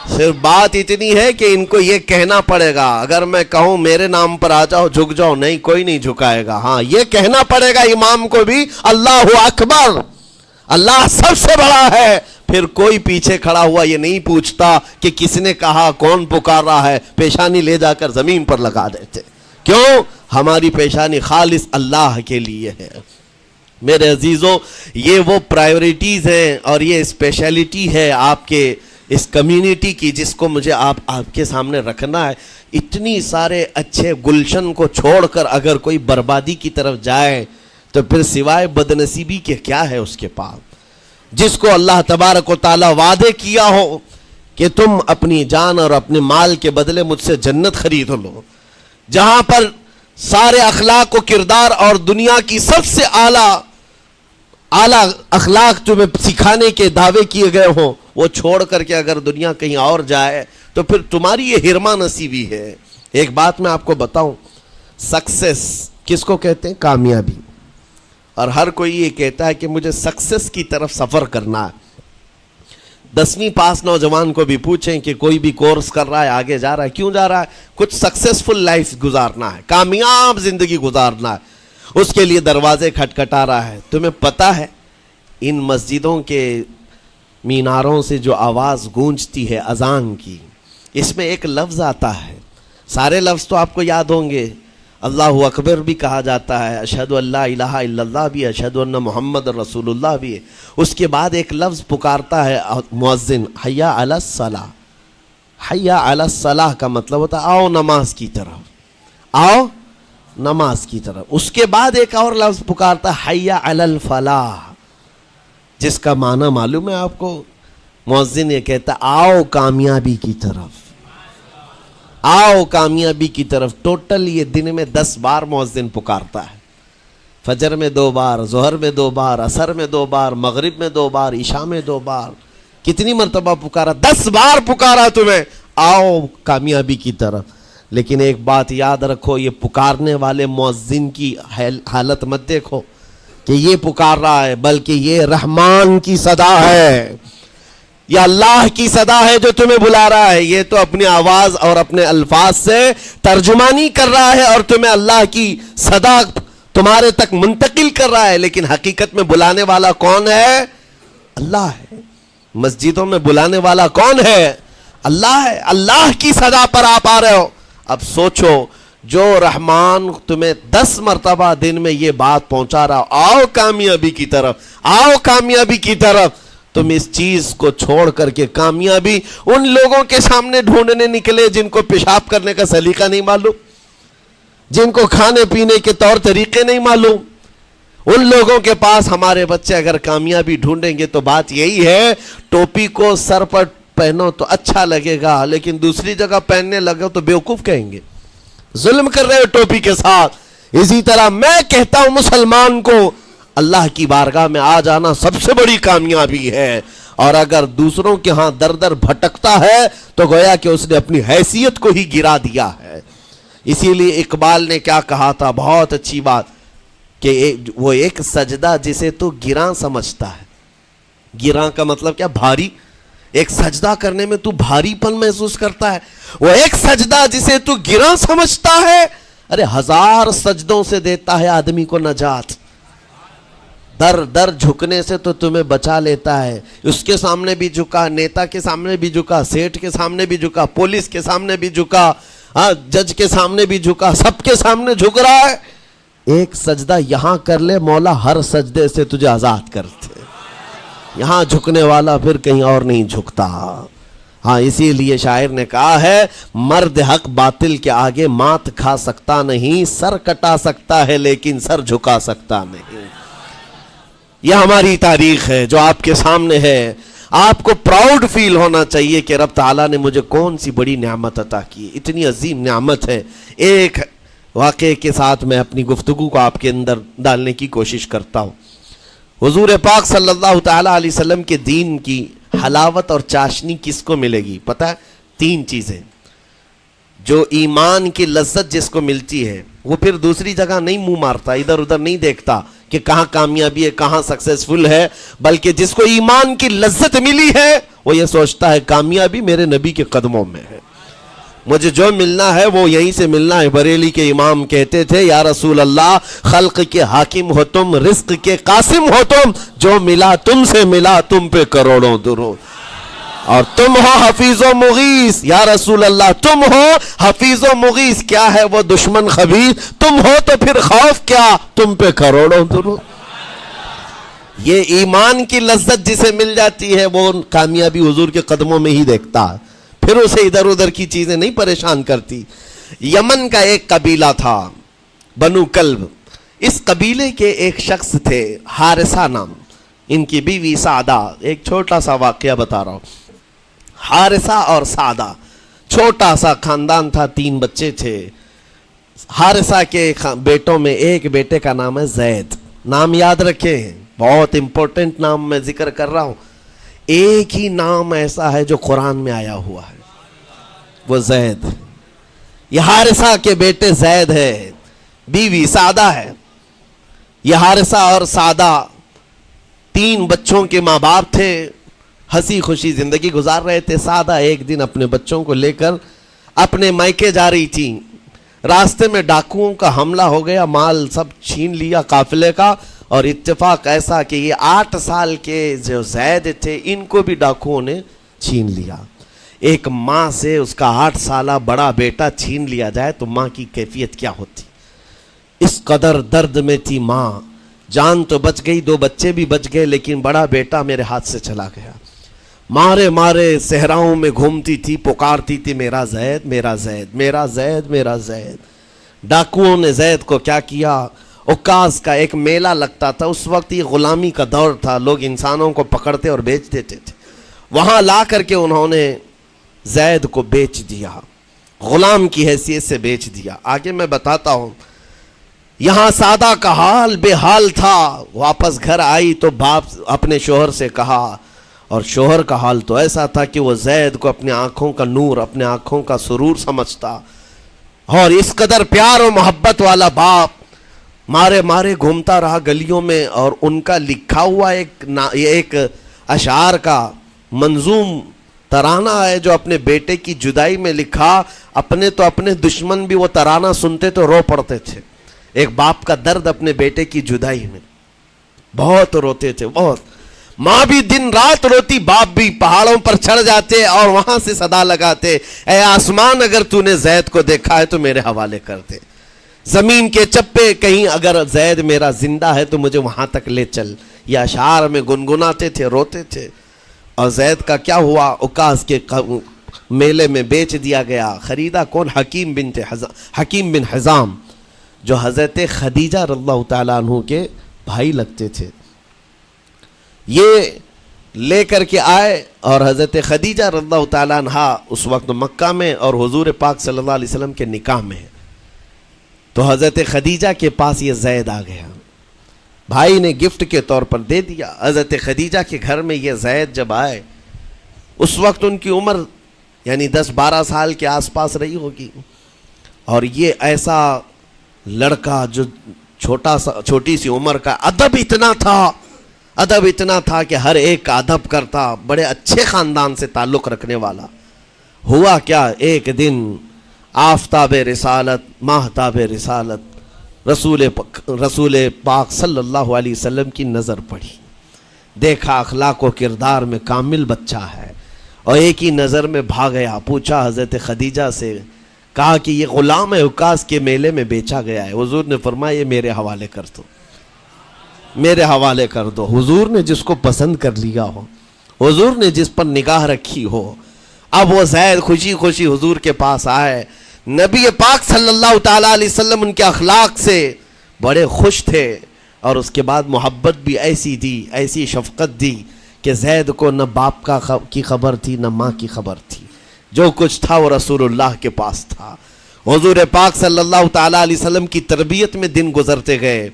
صرف بات اتنی ہے کہ ان کو یہ کہنا پڑے گا، اگر میں کہوں میرے نام پر آ جاؤ جھک جاؤ، نہیں، کوئی نہیں جھکائے گا. ہاں یہ کہنا پڑے گا امام کو بھی، اللہ اکبر، اللہ سب سے بڑا ہے. پھر کوئی پیچھے کھڑا ہوا یہ نہیں پوچھتا کہ کس نے کہا، کون پکار رہا ہے، پیشانی لے جا کر زمین پر لگا دیتے. کیوں؟ ہماری پیشانی خالص اللہ کے لیے ہے. میرے عزیزوں، یہ وہ پرائیورٹیز ہیں اور یہ اسپیشلٹی ہے آپ کے اس کمیونٹی کی، جس کو مجھے آپ کے سامنے رکھنا ہے. اتنی سارے اچھے گلشن کو چھوڑ کر اگر کوئی بربادی کی طرف جائے تو پھر سوائے بدنصیبی کے کیا ہے اس کے پاس؟ جس کو اللہ تبارک و تعالی وعدے کیا ہو کہ تم اپنی جان اور اپنے مال کے بدلے مجھ سے جنت خرید لو، جہاں پر سارے اخلاق و کردار اور دنیا کی سب سے اعلیٰ اخلاق تمہیں سکھانے کے دعوے کیے گئے ہوں، وہ چھوڑ کر کے اگر دنیا کہیں اور جائے تو پھر تمہاری یہ ہرما نصیبی ہے. ایک بات میں آپ کو بتاؤں، سکسیس کس کو کہتے ہیں؟ کامیابی. اور ہر کوئی یہ کہتا ہے کہ مجھے سکسیس کی طرف سفر کرنا ہے. 10ویں پاس نوجوان کو بھی پوچھیں کہ کوئی بھی کورس کر رہا ہے، آگے جا رہا ہے، کیوں جا رہا ہے؟ کچھ سکسیسفل لائف گزارنا ہے، کامیاب زندگی گزارنا ہے، اس کے لیے دروازے کھٹکھٹا رہا ہے. تمہیں پتہ ہے ان مسجدوں کے میناروں سے جو آواز گونجتی ہے اذان کی، اس میں ایک لفظ آتا ہے، سارے لفظ تو آپ کو یاد ہوں گے، اللہ اکبر بھی کہا جاتا ہے، اشہد ان لا الہ الا اللہ بھی، اشہد ان محمد رسول اللہ بھی ہے. اس کے بعد ایک لفظ پکارتا ہے مؤذن، حی علی الصلاۃ. حی علی الصلاۃ کا مطلب ہوتا ہے آؤ نماز کی طرف، آؤ نماز کی طرف. اس کے بعد ایک اور لفظ پکارتا ہے حی علی الفلاح، جس کا معنی معلوم ہے آپ کو؟ مؤذن یہ کہتا ہے آؤ کامیابی کی طرف، آؤ کامیابی کی طرف. ٹوٹل یہ دن میں 10 بار مؤذن پکارتا ہے، فجر میں 2 بار، ظہر میں 2 بار، عصر میں 2 بار، مغرب میں 2 بار، عشاء میں 2 بار. کتنی مرتبہ پکارا؟ 10 بار پکارا تمہیں، آؤ کامیابی کی طرف. لیکن ایک بات یاد رکھو، یہ پکارنے والے مؤذن کی حالت مت دیکھو کہ یہ پکار رہا ہے، بلکہ یہ رحمان کی صدا ہے، یہ اللہ کی صدا ہے جو تمہیں بلا رہا ہے. یہ تو اپنی آواز اور اپنے الفاظ سے ترجمانی کر رہا ہے اور تمہیں اللہ کی صدا تمہارے تک منتقل کر رہا ہے، لیکن حقیقت میں بلانے والا کون ہے؟ اللہ ہے. مسجدوں میں بلانے والا کون ہے؟ اللہ ہے. اللہ کی صدا پر آپ آ رہے ہو. اب سوچو، جو رحمان تمہیں 10 مرتبہ دن میں یہ بات پہنچا رہا، آؤ کامیابی کی طرف، آؤ کامیابی کی طرف، تم اس چیز کو چھوڑ کر کے کامیابی ان لوگوں کے سامنے ڈھونڈنے نکلے جن کو پیشاب کرنے کا سلیقہ نہیں معلوم، جن کو کھانے پینے کے طور طریقے نہیں معلوم. ان لوگوں کے پاس ہمارے بچے اگر کامیابی ڈھونڈیں گے تو بات یہی ہے، ٹوپی کو سر پر پہنو تو اچھا لگے گا، لیکن دوسری جگہ پہننے لگو تو بیوقوف کہیں گے، ظلم کر رہے ہو ٹوپی کے ساتھ. اسی طرح میں کہتا ہوں مسلمان کو اللہ کی بارگاہ میں آ جانا سب سے بڑی کامیابی ہے، اور اگر دوسروں کے ہاں در در بھٹکتا ہے تو گویا کہ اس نے اپنی حیثیت کو ہی گرا دیا ہے. اسی لیے اقبال نے کیا کہا تھا، بہت اچھی بات، کہ وہ ایک سجدہ جسے تو گراں سمجھتا ہے. گراں کا مطلب کیا؟ بھاری. ایک سجدہ کرنے میں تو بھاری پن محسوس کرتا ہے، وہ ایک سجدہ جسے تو گراں سمجھتا ہے، ارے 1000 سجدوں سے دیتا ہے آدمی کو نجات۔ در در جھکنے سے تو تمہیں بچا لیتا ہے۔ اس کے سامنے بھی جھکا، نیتا کے سامنے بھی جھکا، سیٹھ کے سامنے بھی جھکا، پولیس کے سامنے بھی جھکا، جج کے سامنے بھی جھکا، سب کے سامنے جھک رہا ہے۔ ایک سجدہ یہاں کر لے، مولا ہر سجدے سے تجھے آزاد کرتے۔ یہاں جھکنے والا پھر کہیں اور نہیں جھکتا۔ ہاں اسی لیے شاعر نے کہا ہے، مرد حق باطل کے آگے مات کھا سکتا نہیں، سر کٹا سکتا ہے لیکن سر جھکا سکتا نہیں۔ یہ ہماری تاریخ ہے جو آپ کے سامنے ہے۔ آپ کو پراؤڈ فیل ہونا چاہیے کہ رب تعالیٰ نے مجھے کون سی بڑی نعمت عطا کی، اتنی عظیم نعمت ہے۔ ایک واقعے کے ساتھ میں اپنی گفتگو کو آپ کے اندر ڈالنے کی کوشش کرتا ہوں۔ حضور پاک صلی اللہ تعالیٰ علیہ وسلم کے دین کی حلاوت اور چاشنی کس کو ملے گی؟ پتہ ہے 3 چیزیں جو ایمان کی لذت جس کو ملتی ہے وہ پھر دوسری جگہ نہیں منہ مارتا، ادھر ادھر نہیں دیکھتا کہ کہاں کامیابی ہے، کہاں سکسیسفل ہے، بلکہ جس کو ایمان کی لذت ملی ہے وہ یہ سوچتا ہے کامیابی میرے نبی کے قدموں میں ہے، مجھے جو ملنا ہے وہ یہیں سے ملنا ہے۔ بریلی کے امام کہتے تھے، یا رسول اللہ خلق کے حاکم ہو تم، رزق کے قاسم ہو تم، جو ملا تم سے ملا تم پہ کروڑوں درود، اور تم ہو حفیظ و مغیث، یا رسول اللہ تم ہو حفیظ و مغیث، کیا ہے وہ دشمن خبیث، تم ہو تو پھر خوف کیا، تم پہ کروڑوں درود۔ یہ ایمان کی لذت جسے مل جاتی ہے وہ کامیابی حضور کے قدموں میں ہی دیکھتا ہے، پھر اسے ادھر ادھر کی چیزیں نہیں پریشان کرتی۔ یمن کا ایک قبیلہ تھا بنو کلب، اس قبیلے کے ایک شخص تھے حارثہ نام، ان کی بیوی سعدہ۔ ایک چھوٹا سا واقعہ بتا رہا ہوں۔ حارثہ اور سعدہ چھوٹا سا خاندان تھا، 3 بچے تھے۔ حارثہ کے بیٹوں میں ایک بیٹے کا نام ہے زید، نام یاد رکھے ہیں، بہت امپورٹنٹ نام میں ذکر کر رہا ہوں۔ ایک ہی نام ایسا ہے جو قرآن میں آیا ہوا ہے، وہ زید۔ یہ حارثہ کے بیٹے زید ہے، بیوی سعدہ ہے۔ یہ حارثہ اور سعدہ 3 بچوں کے ماں باپ تھے، ہنسی خوشی زندگی گزار رہے تھے۔ سعدہ ایک دن اپنے بچوں کو لے کر اپنے مائکے جا رہی تھی، راستے میں ڈاکوؤں کا حملہ ہو گیا، مال سب چھین لیا قافلے کا، اور اتفاق ایسا کہ یہ 8 سال کے جو زید تھے ان کو بھی ڈاکوؤں نے چھین لیا۔ ایک ماں سے اس کا 8 سالہ بڑا بیٹا چھین لیا جائے تو ماں کی کیفیت کیا ہوتی؟ اس قدر درد میں تھی ماں، جان تو بچ گئی، 2 بچے بھی بچ گئے، لیکن بڑا بیٹا میرے ہاتھ سے چلا گیا۔ مارے مارے صحراؤں میں گھومتی تھی، پکارتی تھی میرا زید میرا زید میرا زید میرا زید۔ ڈاکوؤں نے زید کو کیا کیا؟ عکاظ کا ایک میلہ لگتا تھا، اس وقت یہ غلامی کا دور تھا، لوگ انسانوں کو پکڑتے اور بیچ دیتے تھے، وہاں لا کر کے انہوں نے زید کو بیچ دیا، غلام کی حیثیت سے بیچ دیا۔ آگے میں بتاتا ہوں۔ یہاں سعدہ کا حال بے حال تھا، واپس گھر آئی تو باپ اپنے شوہر سے کہا، اور شوہر کا حال تو ایسا تھا کہ وہ زید کو اپنے آنکھوں کا نور، اپنے آنکھوں کا سرور سمجھتا، اور اس قدر پیار و محبت والا باپ مارے مارے گھومتا رہا گلیوں میں، اور ان کا لکھا ہوا ایک اشعار کا منظوم ترانہ ہے جو اپنے بیٹے کی جدائی میں لکھا۔ اپنے تو اپنے دشمن بھی وہ ترانہ سنتے تو رو پڑتے تھے۔ ایک باپ کا درد اپنے بیٹے کی جدائی میں، بہت روتے تھے، بہت۔ ماں بھی دن رات روتی، باپ بھی پہاڑوں پر چڑھ جاتے اور وہاں سے صدا لگاتے، اے آسمان اگر تو نے زید کو دیکھا ہے تو میرے حوالے کر دے، زمین کے چپے کہیں اگر زید میرا زندہ ہے تو مجھے وہاں تک لے چل۔ یہ اشعار میں گنگناتے تھے، روتے تھے۔ اور زید کا کیا ہوا؟ عکاظ کے میلے میں بیچ دیا گیا۔ خریدا کون؟ حکیم بن حزام، جو حضرت خدیجہ رضی اللہ تعالیٰ عنہ کے بھائی لگتے تھے۔ یہ لے کر کے آئے، اور حضرت خدیجہ رضی اللہ تعالیٰ عنہ اس وقت مکہ میں اور حضور پاک صلی اللہ علیہ وسلم کے نکاح میں ہے، تو حضرت خدیجہ کے پاس یہ زید آ گیا، بھائی نے گفٹ کے طور پر دے دیا۔ حضرت خدیجہ کے گھر میں یہ زید جب آئے، اس وقت ان کی عمر یعنی 10-12 سال کے آس پاس رہی ہوگی، اور یہ ایسا لڑکا جو چھوٹی سی عمر کا، ادب اتنا تھا، ادب اتنا تھا کہ ہر ایک کا ادب کرتا، بڑے اچھے خاندان سے تعلق رکھنے والا. ہوا کیا، ایک دن آفتاب رسالت، ماہتاب رسالت رسول پاک صلی اللہ علیہ وسلم کی نظر پڑی. دیکھا اخلاق و کردار میں کامل بچہ ہے، اور ایک ہی نظر میں بھاگ گیا. پوچھا حضرت خدیجہ سے، کہا کہ یہ غلام عکاظ کے میلے میں بیچا گیا ہے. حضور نے فرمایا یہ میرے حوالے کر دو، میرے حوالے کر دو. حضور نے جس کو پسند کر لیا ہو، حضور نے جس پر نگاہ رکھی ہو. اب وہ زید خوشی خوشی حضور کے پاس آئے. نبی پاک صلی اللہ تعالیٰ علیہ وسلم ان کے اخلاق سے بڑے خوش تھے، اور اس کے بعد محبت بھی ایسی دی، ایسی شفقت دی کہ زید کو نہ باپ کی خبر تھی نہ ماں کی خبر تھی. جو کچھ تھا وہ رسول اللہ کے پاس تھا. حضور پاک صلی اللہ تعالیٰ علیہ وسلم کی تربیت میں دن گزرتے گئے،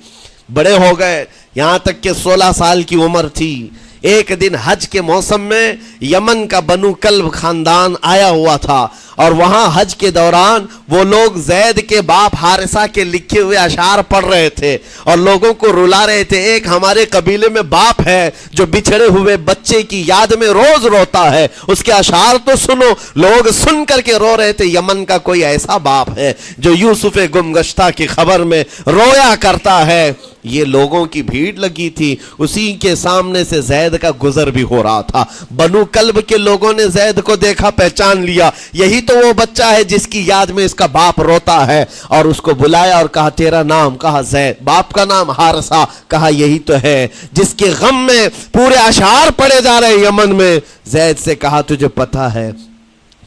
بڑے ہو گئے، یہاں تک کہ 16 سال کی عمر تھی. ایک دن حج کے موسم میں یمن کا بنو کلب خاندان آیا ہوا تھا، اور وہاں حج کے دوران وہ لوگ زید کے باپ حارثہ کے لکھے ہوئے اشعار پڑھ رہے تھے اور لوگوں کو رلا رہے تھے. ایک ہمارے قبیلے میں باپ ہے جو بچھڑے ہوئے بچے کی یاد میں روز روتا ہے، اس کے اشعار تو سنو. لوگ سن کر کے رو رہے تھے. یمن کا کوئی ایسا باپ ہے جو یوسف گم گشتہ کی خبر میں رویا کرتا ہے. یہ لوگوں کی بھیڑ لگی تھی، اسی کے سامنے سے زید کا گزر بھی ہو رہا تھا. بنو کلب کے لوگوں نے زید کو دیکھا، پہچان لیا، یہی تو وہ بچہ ہے جس کی یاد میں اس کا باپ روتا ہے. اور اس کو بلایا اور کہا تیرا نام؟ کہا زید. باپ کا نام حارثہ. کہا یہی تو ہے جس کے غم میں پورے اشعار پڑے جا رہے یمن میں. زید سے کہا تجھے پتا ہے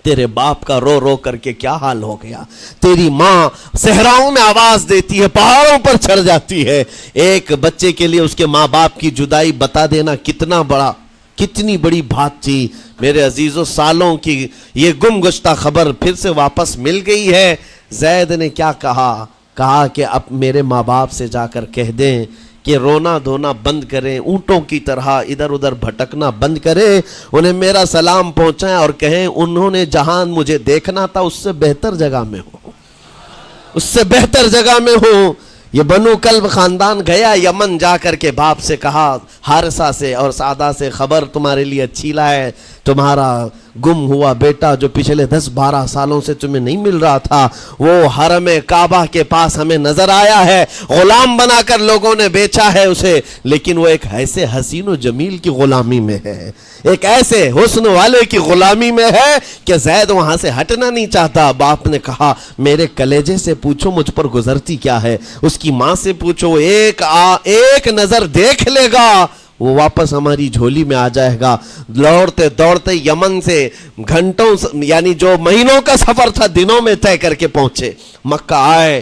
تیرے باپ کا رو رو کر کے کیا حال ہو گیا؟ تیری ماں صحراؤں میں آواز دیتی ہے، پہاڑوں پر چڑھ جاتی ہے. ایک بچے کے لیے اس کے ماں باپ کی جدائی بتا دینا کتنی بڑی بات تھی. میرے عزیزوں، سالوں کی یہ گم گشتہ خبر پھر سے واپس مل گئی ہے. زید نے کیا کہا کہ اب میرے ماں باپ سے جا کر کہہ دیں کہ رونا دھونا بند کریں، اونٹوں کی طرح ادھر ادھر بھٹکنا بند کریں، انہیں میرا سلام پہنچائیں اور کہیں انہوں نے جہاں مجھے دیکھنا تھا اس سے بہتر جگہ میں ہوں، اس سے بہتر جگہ میں ہوں. یہ بنو کلب خاندان گیا یمن، جا کر کے باپ سے کہا، حارثہ سے اور سعدہ سے، خبر تمہارے لیے اچھی لائے، تمہارا گم ہوا بیٹا جو پچھلے 10-12 سالوں سے تمہیں نہیں مل رہا تھا وہ حرم کعبہ کے پاس ہمیں نظر آیا ہے. غلام بنا کر لوگوں نے بیچا ہے اسے، لیکن وہ ایک ایسے حسین و جمیل کی غلامی میں ہے، ایک ایسے حسن والے کی غلامی میں ہے کہ زید وہاں سے ہٹنا نہیں چاہتا. باپ نے کہا میرے کلیجے سے پوچھو مجھ پر گزرتی کیا ہے، اس کی ماں سے پوچھو، ایک نظر دیکھ لے گا وہ واپس ہماری جھولی میں آ جائے گا. دوڑتے دوڑتے یمن سے گھنٹوں یعنی جو مہینوں کا سفر تھا دنوں میں طے کر کے پہنچے. مکہ آئے،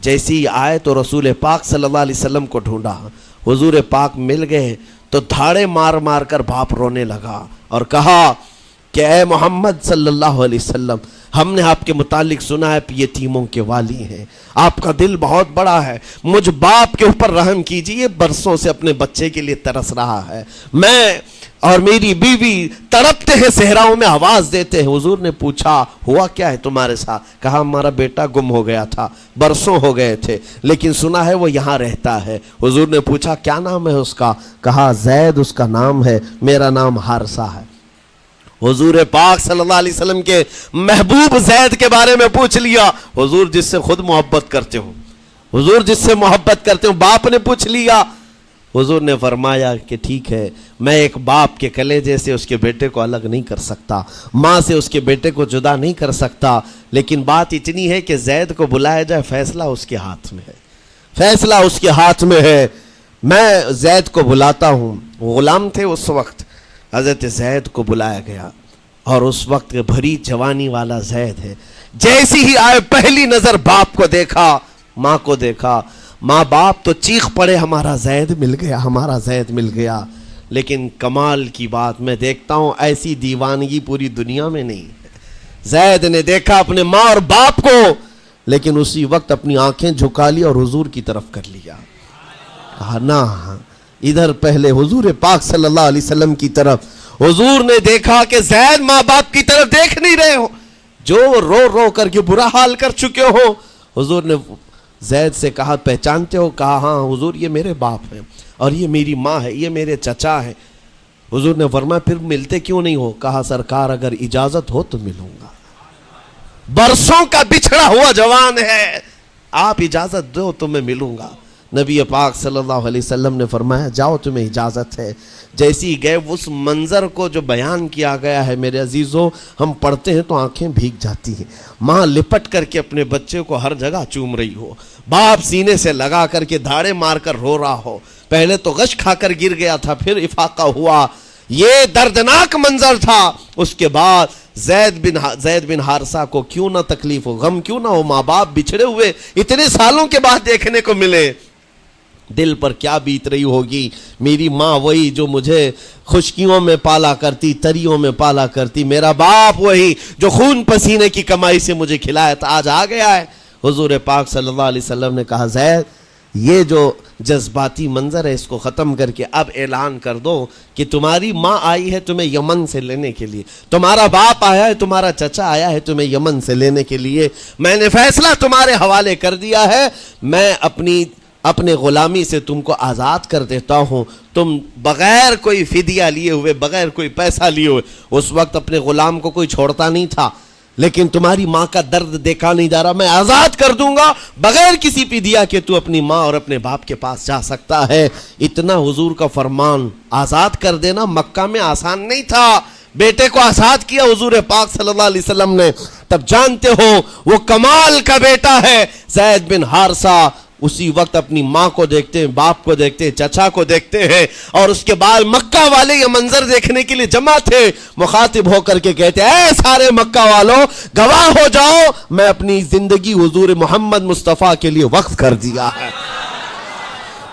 جیسی آئے تو رسول پاک صلی اللہ علیہ وسلم کو ڈھونڈا. حضور پاک مل گئے تو دھاڑے مار مار کر باپ رونے لگا اور کہا کہ اے محمد صلی اللہ علیہ وسلم، ہم نے آپ کے متعلق سنا ہے یتیموں کے والی ہیں، آپ کا دل بہت بڑا ہے، مجھ باپ کے اوپر رحم کیجئے، برسوں سے اپنے بچے کے لیے ترس رہا ہے، میں اور میری بیوی تڑپتے ہیں، صحراؤں میں آواز دیتے ہیں. حضور نے پوچھا ہوا کیا ہے تمہارے ساتھ؟ کہا ہمارا بیٹا گم ہو گیا تھا، برسوں ہو گئے تھے، لیکن سنا ہے وہ یہاں رہتا ہے. حضور نے پوچھا کیا نام ہے اس کا؟ کہا زید اس کا نام ہے، میرا نام حارثہ ہے. حضور پاک صلی اللہ علیہ وسلم کے محبوب زید کے بارے میں پوچھ لیا. حضور جس سے خود محبت کرتے ہو، حضور جس سے محبت کرتے ہو، باپ نے پوچھ لیا. حضور نے فرمایا کہ ٹھیک ہے، میں ایک باپ کے کلیجے سے اس کے بیٹے کو الگ نہیں کر سکتا، ماں سے اس کے بیٹے کو جدا نہیں کر سکتا، لیکن بات اتنی ہے کہ زید کو بلایا جائے، فیصلہ اس کے ہاتھ میں ہے، فیصلہ اس کے ہاتھ میں ہے. میں زید کو بلاتا ہوں. غلام تھے اس وقت. حضرت زید کو بلایا گیا اور اس وقت بھری جوانی والا زید ہے. جیسی ہی آئے پہلی نظر باپ کو دیکھا، ماں کو دیکھا. ماں باپ تو چیخ پڑے ہمارا زید مل گیا، ہمارا زید مل گیا. لیکن کمال کی بات میں دیکھتا ہوں ایسی دیوانگی پوری دنیا میں نہیں ہے. زید نے دیکھا اپنے ماں اور باپ کو، لیکن اسی وقت اپنی آنکھیں جھکا لی اور حضور کی طرف کر لیا. کہا نہ، ادھر پہلے حضور پاک صلی اللہ علیہ وسلم کی طرف. حضور نے دیکھا کہ زید ماں باپ کی طرف دیکھ نہیں رہے ہو، جو رو رو کر کے برا حال کر چکے ہو. حضور نے زید سے کہا پہچانتے ہو؟ کہا ہاں حضور یہ میرے باپ ہیں. اور یہ میری ماں ہے، یہ میرے چچا ہے۔ حضور نے فرمایا پھر ملتے کیوں نہیں ہو؟ کہا سرکار اگر اجازت ہو تو ملوں گا، برسوں کا بچھڑا ہوا جوان ہے، آپ اجازت دو تو میں ملوں گا۔ نبی پاک صلی اللہ علیہ وسلم نے فرمایا جاؤ تمہیں اجازت ہے۔ جیسی گئے اس منظر کو جو بیان کیا گیا ہے میرے عزیزوں، ہم پڑھتے ہیں تو آنکھیں بھیگ جاتی ہیں۔ ماں لپٹ کر کے اپنے بچے کو ہر جگہ چوم رہی ہو، باپ سینے سے لگا کر کے دھاڑے مار کر رو رہا ہو، پہلے تو غش کھا کر گر گیا تھا، پھر افاقہ ہوا، یہ دردناک منظر تھا۔ اس کے بعد زید بن حارثہ کو کیوں نہ تکلیف ہو، غم کیوں نہ ہو، ماں باپ بچھڑے ہوئے اتنے سالوں کے بعد دیکھنے کو ملے، دل پر کیا بیت رہی ہوگی۔ میری ماں وہی جو مجھے خشکیوں میں پالا کرتی، تریوں میں پالا کرتی، میرا باپ وہی جو خون پسینے کی کمائی سے مجھے کھلایا تھا، آج آ گیا ہے۔ حضور پاک صلی اللہ علیہ وسلم نے کہا زید یہ جو جذباتی منظر ہے اس کو ختم کر کے اب اعلان کر دو کہ تمہاری ماں آئی ہے تمہیں یمن سے لینے کے لیے، تمہارا باپ آیا ہے، تمہارا چچا آیا ہے تمہیں یمن سے لینے کے لیے، میں نے فیصلہ تمہارے حوالے کر دیا ہے، میں اپنے غلامی سے تم کو آزاد کر دیتا ہوں، تم بغیر کوئی فدیہ لیے ہوئے، بغیر کوئی پیسہ لیے ہوئے، اس وقت اپنے غلام کو کوئی چھوڑتا نہیں تھا، لیکن تمہاری ماں کا درد دیکھا نہیں جا رہا، میں آزاد کر دوں گا بغیر کسی فدیہ کے، تو اپنی ماں اور اپنے باپ کے پاس جا سکتا ہے۔ اتنا حضور کا فرمان، آزاد کر دینا مکہ میں آسان نہیں تھا۔ بیٹے کو آزاد کیا حضور پاک صلی اللہ علیہ وسلم نے، تب جانتے ہو وہ کمال کا بیٹا ہے زید بن حارثہ۔ اسی وقت اپنی ماں کو دیکھتے ہیں، باپ کو دیکھتے ہیں، چچا کو دیکھتے ہیں، اور اس کے بعد مکہ والے یہ منظر دیکھنے کے لیے جمع تھے، مخاطب ہو کر کے کہتے ہیں اے سارے مکہ والوں گواہ ہو جاؤ، میں اپنی زندگی حضور محمد مصطفیٰ کے لیے وقف کر دیا ہے،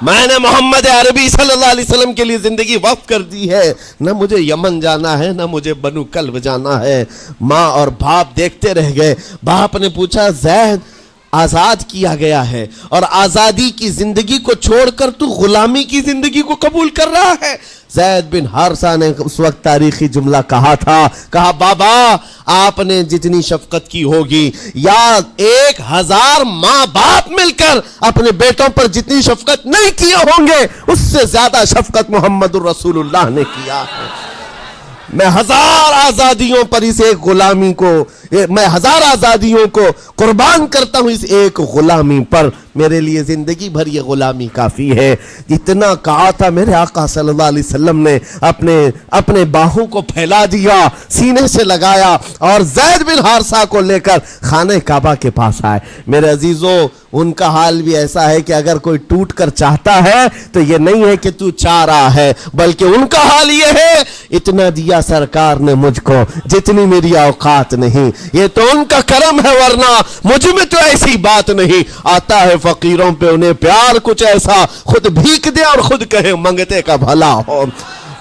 میں نے محمد عربی صلی اللہ علیہ وسلم کے لیے زندگی وقف کر دی ہے، نہ مجھے یمن جانا ہے، نہ مجھے بنو کلب جانا ہے۔ ماں اور باپ دیکھتے رہ گئے۔ باپ نے پوچھا زید آزاد کیا گیا ہے اور آزادی کی زندگی کو چھوڑ کر تو غلامی کی زندگی کو قبول کر رہا ہے؟ زید بن حارثہ نے اس وقت تاریخی جملہ کہا تھا، کہا بابا آپ نے جتنی شفقت کی ہوگی یا 1000 ماں باپ مل کر اپنے بیٹوں پر جتنی شفقت نہیں کیے ہوں گے اس سے زیادہ شفقت محمد الرسول اللہ نے کیا ہے۔ میں 1000 آزادیوں پر اس ایک غلامی کو، میں 1000 آزادیوں کو قربان کرتا ہوں اس ایک غلامی پر، میرے لیے زندگی بھر یہ غلامی کافی ہے۔ اتنا کہا تھا میرے آقا صلی اللہ علیہ وسلم نے اپنے باہوں کو پھیلا دیا، سینے سے لگایا اور زید بن حارثہ کو لے کر خانہ کعبہ کے پاس آئے۔ میرے عزیزوں ان کا حال بھی ایسا ہے کہ اگر کوئی ٹوٹ کر چاہتا ہے تو یہ نہیں ہے کہ تو چاہ رہا ہے، بلکہ ان کا حال یہ ہے اتنا دیا سرکار نے مجھ کو جتنی میری اوقات نہیں، یہ تو ان کا کرم ہے ورنہ مجھ میں تو ایسی بات نہیں۔ آتا ہے فقیروں پہ انہیں پیار کچھ ایسا، خود بھیک دے اور خود کہے منگتے کا بھلا ہو۔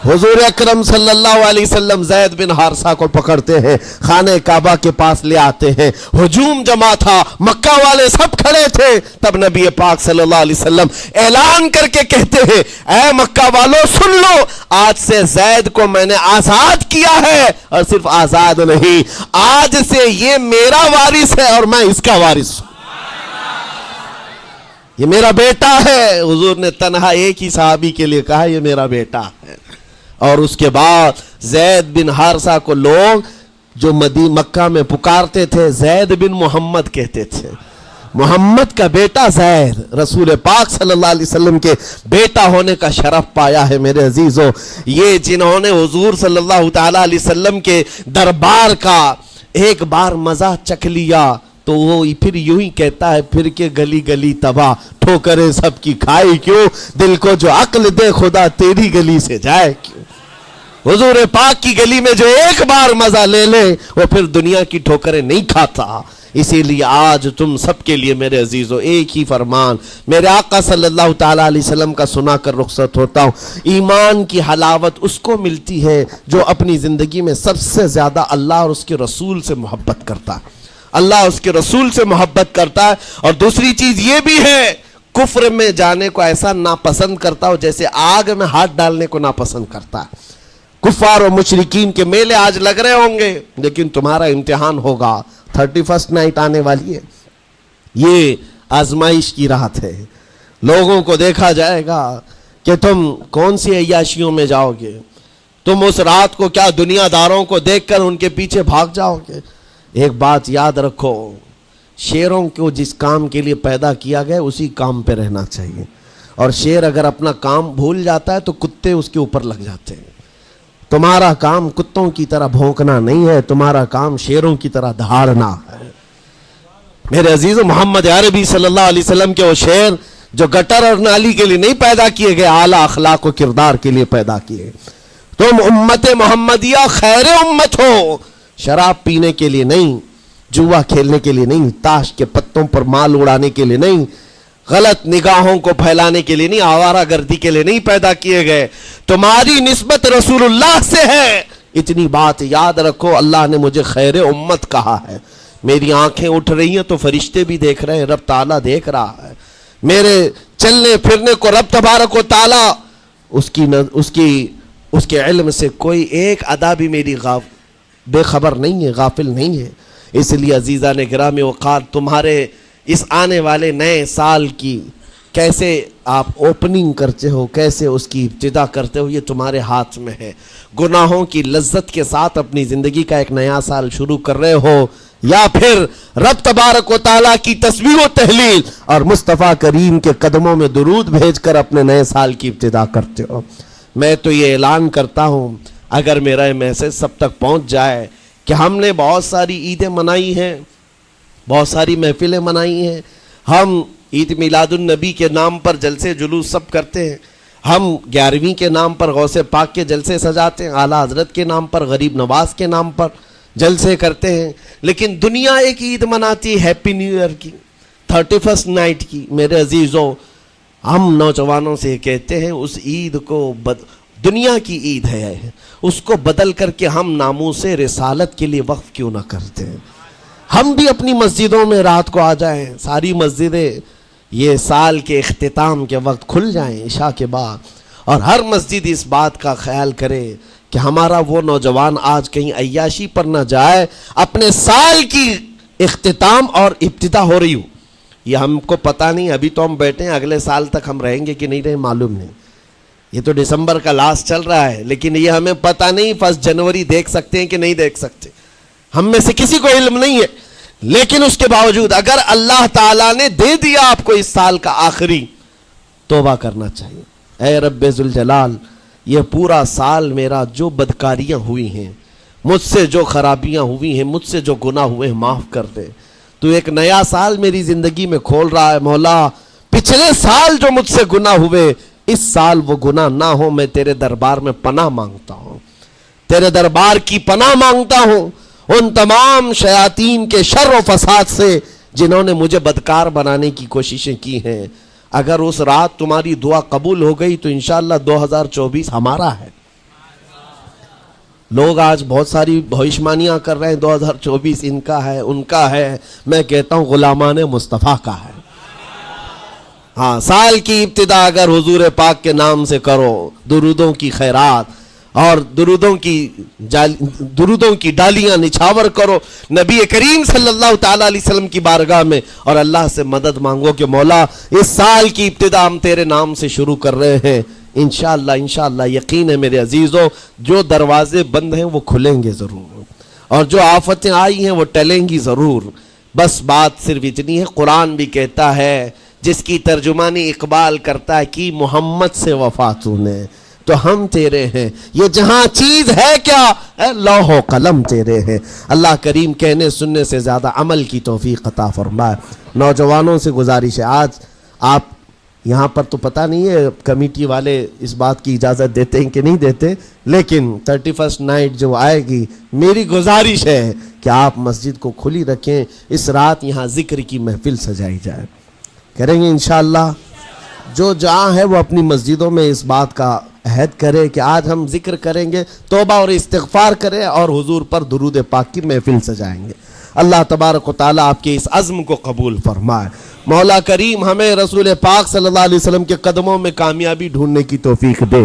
حضور اکرم صلی اللہ علیہ وسلم زید بن حارثہ کو پکڑتے ہیں، خانہ کعبہ کے پاس لے آتے ہیں، ہجوم جمع تھا، مکہ والے سب کھڑے تھے، تب نبی پاک صلی اللہ علیہ وسلم اعلان کر کے کہتے ہیں اے مکہ والوں سن لو، آج سے زید کو میں نے آزاد کیا ہے، اور صرف آزاد نہیں، آج سے یہ میرا وارث ہے اور میں اس کا وارث ہوں، یہ میرا بیٹا ہے۔ حضور نے تنہا ایک ہی صحابی کے لیے کہا یہ میرا بیٹا ہے۔ اور اس کے بعد زید بن حارثہ کو لوگ جو مکہ میں پکارتے تھے زید بن محمد کہتے تھے، محمد کا بیٹا زید، رسول پاک صلی اللہ علیہ وسلم کے بیٹا ہونے کا شرف پایا ہے۔ میرے عزیزوں یہ جنہوں نے حضور صلی اللہ تعالی علیہ وسلم کے دربار کا ایک بار مزہ چکھ لیا تو وہ پھر یوں ہی کہتا ہے پھر کے گلی گلی تباہ، ٹھوکریں سب کی کھائی کیوں، دل کو جو عقل دے خدا تیری گلی سے جائے کیوں۔ حضور پاک کی گلی میں جو ایک بار مزہ لے لے وہ پھر دنیا کی ٹھوکریں نہیں کھاتا۔ اسی لیے آج تم سب کے لیے میرے عزیزو ایک ہی فرمان میرے آقا صلی اللہ تعالیٰ علیہ وسلم کا سنا کر رخصت ہوتا ہوں۔ ایمان کی حلاوت اس کو ملتی ہے جو اپنی زندگی میں سب سے زیادہ اللہ اور اس کے رسول سے محبت کرتا ہے، اللہ اس کے رسول سے محبت کرتا ہے۔ اور دوسری چیز یہ بھی ہے کفر میں جانے کو ایسا ناپسند کرتا ہو جیسے آگ میں ہاتھ ڈالنے کو ناپسند کرتا ہے۔ کفار و مشرکین کے میلے آج لگ رہے ہوں گے لیکن تمہارا امتحان ہوگا، 31 نائٹ آنے والی ہے، یہ آزمائش کی رات ہے، لوگوں کو دیکھا جائے گا کہ تم کون سی عیاشیوں میں جاؤ گے؟ تم اس رات کو کیا دنیا داروں کو دیکھ کر ان کے پیچھے بھاگ جاؤ گے؟ ایک بات یاد رکھو، شیروں کو جس کام کے لیے پیدا کیا گیا اسی کام پہ رہنا چاہیے، اور شیر اگر اپنا کام بھول جاتا ہے تو کتے اس کے اوپر لگ جاتے ہیں۔ تمہارا کام کتوں کی طرح بھونکنا نہیں ہے، تمہارا کام شیروں کی طرح دہاڑنا ہے۔ میرے عزیز محمد عربی صلی اللہ علیہ وسلم کے وہ شیر جو گٹر اور نالی کے لیے نہیں پیدا کیے گئے، اعلیٰ اخلاق و کردار کے لیے پیدا کیے۔ تم امت محمدیہ خیر امت ہو، شراب پینے کے لیے نہیں، جوا کھیلنے کے لیے نہیں، تاش کے پتوں پر مال اڑانے کے لیے نہیں، غلط نگاہوں کو پھیلانے کے لیے نہیں، آوارہ گردی کے لیے نہیں پیدا کیے گئے۔ تمہاری نسبت رسول اللہ سے ہے، اتنی بات یاد رکھو۔ اللہ نے مجھے خیر امت کہا ہے۔ میری آنکھیں اٹھ رہی ہیں تو فرشتے بھی دیکھ رہے ہیں، رب تعالیٰ دیکھ رہا ہے۔ میرے چلنے پھرنے کو رب تبارک و تعالیٰ اس کے علم سے کوئی ایک ادا بھی میری بے خبر نہیں ہے، غافل نہیں ہے۔ اس لیے عزیزان گرامی وقار، تمہارے اس آنے والے نئے سال کی کیسے آپ اوپننگ کرتے ہو، کیسے اس کی ابتدا کرتے ہو، یہ تمہارے ہاتھ میں ہے۔ گناہوں کی لذت کے ساتھ اپنی زندگی کا ایک نیا سال شروع کر رہے ہو، یا پھر رب تبارک و تعالیٰ کی تسبیح و تہلیل اور مصطفیٰ کریم کے قدموں میں درود بھیج کر اپنے نئے سال کی ابتدا کرتے ہو۔ میں تو یہ اعلان کرتا ہوں، اگر میرا یہ میسج سب تک پہنچ جائے کہ ہم نے بہت ساری عیدیں منائی ہیں، بہت ساری محفلیں منائی ہیں، ہم عید میلاد النبی کے نام پر جلسے جلوس سب کرتے ہیں، ہم 11ویں کے نام پر غوث پاک کے جلسے سجاتے ہیں، اعلیٰ حضرت کے نام پر، غریب نواز کے نام پر جلسے کرتے ہیں، لیکن دنیا ایک عید مناتی ہے، ہیپی نیو ایئر کی، 31st نائٹ کی۔ میرے عزیزوں، ہم نوجوانوں سے کہتے ہیں اس عید کو دنیا کی عید ہے، اس کو بدل کر کے ہم ناموس رسالت کے لیے وقف کیوں نہ کرتے ہیں؟ ہم بھی اپنی مسجدوں میں رات کو آ جائیں، ساری مسجدیں یہ سال کے اختتام کے وقت کھل جائیں عشاء کے بعد، اور ہر مسجد اس بات کا خیال کرے کہ ہمارا وہ نوجوان آج کہیں عیاشی پر نہ جائے، اپنے سال کی اختتام اور ابتدا ہو رہی ہو، یہ ہم کو پتہ نہیں، ابھی تو ہم بیٹھے ہیں، اگلے سال تک ہم رہیں گے کہ نہیں رہیں معلوم نہیں، یہ تو دسمبر کا لاسٹ چل رہا ہے، لیکن یہ ہمیں پتہ نہیں 1 جنوری دیکھ سکتے ہیں کہ نہیں دیکھ سکتے، ہم میں سے کسی کو علم نہیں ہے۔ لیکن اس کے باوجود اگر اللہ تعالیٰ نے دے دیا آپ کو اس سال کا آخری، توبہ کرنا چاہیے۔ اے رب ذوالجلال، یہ پورا سال میرا جو بدکاریاں ہوئی ہیں، مجھ سے جو خرابیاں ہوئی ہیں، مجھ سے جو گناہ ہوئے ہیں، معاف کر دے۔ تو ایک نیا سال میری زندگی میں کھول رہا ہے، مولا پچھلے سال جو مجھ سے گناہ ہوئے، اس سال وہ گناہ نہ ہو، میں تیرے دربار میں پناہ مانگتا ہوں، تیرے دربار کی پناہ مانگتا ہوں ان تمام شیاطین کے شر و فساد سے جنہوں نے مجھے بدکار بنانے کی کوششیں کی ہیں۔ اگر اس رات تمہاری دعا قبول ہو گئی تو انشاءاللہ 2024 ہمارا ہے۔ لوگ آج بہت ساری بھوشمانیاں کر رہے ہیں، 2024 ان کا ہے، ان کا ہے، میں کہتا ہوں غلامان مصطفیٰ کا ہے۔ ہاں، سال کی ابتدا اگر حضور پاک کے نام سے کرو، درودوں کی خیرات اور درودوں کی ڈالیاں نچھاور کرو نبی کریم صلی اللہ تعالیٰ علیہ وسلم کی بارگاہ میں، اور اللہ سے مدد مانگو کہ مولا اس سال کی ابتدا ہم تیرے نام سے شروع کر رہے ہیں، انشاءاللہ یقین ہے میرے عزیزوں، جو دروازے بند ہیں وہ کھلیں گے ضرور، اور جو آفتیں آئی ہیں وہ ٹلیں گی ضرور۔ بس بات صرف اتنی ہے، قرآن بھی کہتا ہے، جس کی ترجمانی اقبال کرتا ہے کہ محمد سے وفا تو نے، تو ہم تیرے ہیں، یہ جہاں چیز ہے کیا، اے لوح و قلم تیرے ہیں۔ اللہ کریم کہنے سننے سے زیادہ عمل کی توفیق عطا فرمائے۔ نوجوانوں سے گزارش ہے، آج آپ یہاں پر تو پتہ نہیں ہے کمیٹی والے اس بات کی اجازت دیتے ہیں کہ نہیں دیتے، لیکن 31st نائٹ جو آئے گی، میری گزارش ہے کہ آپ مسجد کو کھلی رکھیں، اس رات یہاں ذکر کی محفل سجائی جائے، کریں گے انشاءاللہ۔ جو جہاں ہے وہ اپنی مسجدوں میں اس بات کا عہد کرے کہ آج ہم ذکر کریں گے، توبہ اور استغفار کریں، اور حضور پر درود پاک کی محفل سجائیں گے۔ اللہ تبارک و تعالیٰ آپ کے اس عزم کو قبول فرمائے۔ مولا کریم ہمیں رسول پاک صلی اللہ علیہ وسلم کے قدموں میں کامیابی ڈھونڈنے کی توفیق دے۔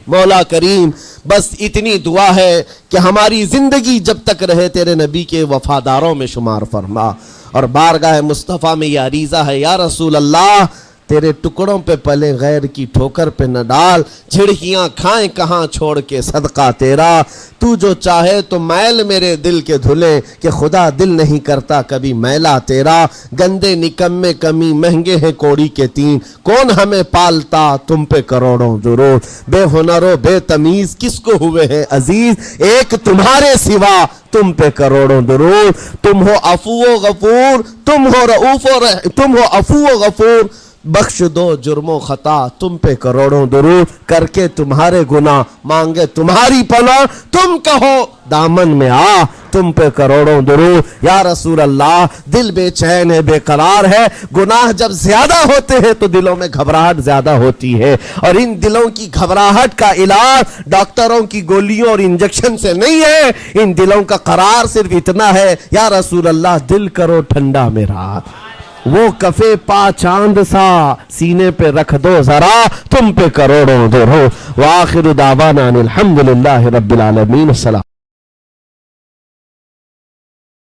مولا کریم بس اتنی دعا ہے کہ ہماری زندگی جب تک رہے تیرے نبی کے وفاداروں میں شمار فرما، اور بارگاہ مصطفیٰ میں یہ عریضہ ہے، یا رسول اللہ تیرے ٹکڑوں پہ پلے غیر کی ٹھوکر پہ نہ ڈال، جھڑکیاں کھائیں کہاں چھوڑ کے صدقہ تیرا، تو جو چاہے تو میل میرے دل کے دھلے، کہ خدا دل نہیں کرتا کبھی میلا تیرا، گندے نکمے کمی مہنگے ہیں کوڑی کے تین، کون ہمیں پالتا تم پہ کروڑوں درود، بے ہنر و بے تمیز کس کو ہوئے ہیں عزیز، ایک تمہارے سوا تم پہ کروڑوں درود، تم ہو عفو و غفور، تم ہو رؤوف و تم ہو عفو و غفور، بخش دو جرم و خطا تم پہ کروڑوں درود، کر کے تمہارے گناہ مانگے تمہاری پناہ، تم کہو دامن میں آ تم پہ کروڑوں درود، یا رسول اللہ دل بے چین ہے بے قرار ہے، گناہ جب زیادہ ہوتے ہیں تو دلوں میں گھبراہٹ زیادہ ہوتی ہے، اور ان دلوں کی گھبراہٹ کا علاج ڈاکٹروں کی گولیوں اور انجیکشن سے نہیں ہے، ان دلوں کا قرار صرف اتنا ہے، یا رسول اللہ دل کرو ٹھنڈا میرا، وہ کفے پا چاند سا سینے پہ رکھ دو ذرا تم پہ کروڑوں درود، وآخر دعوانا الحمدللہ رب العالمین، السلام۔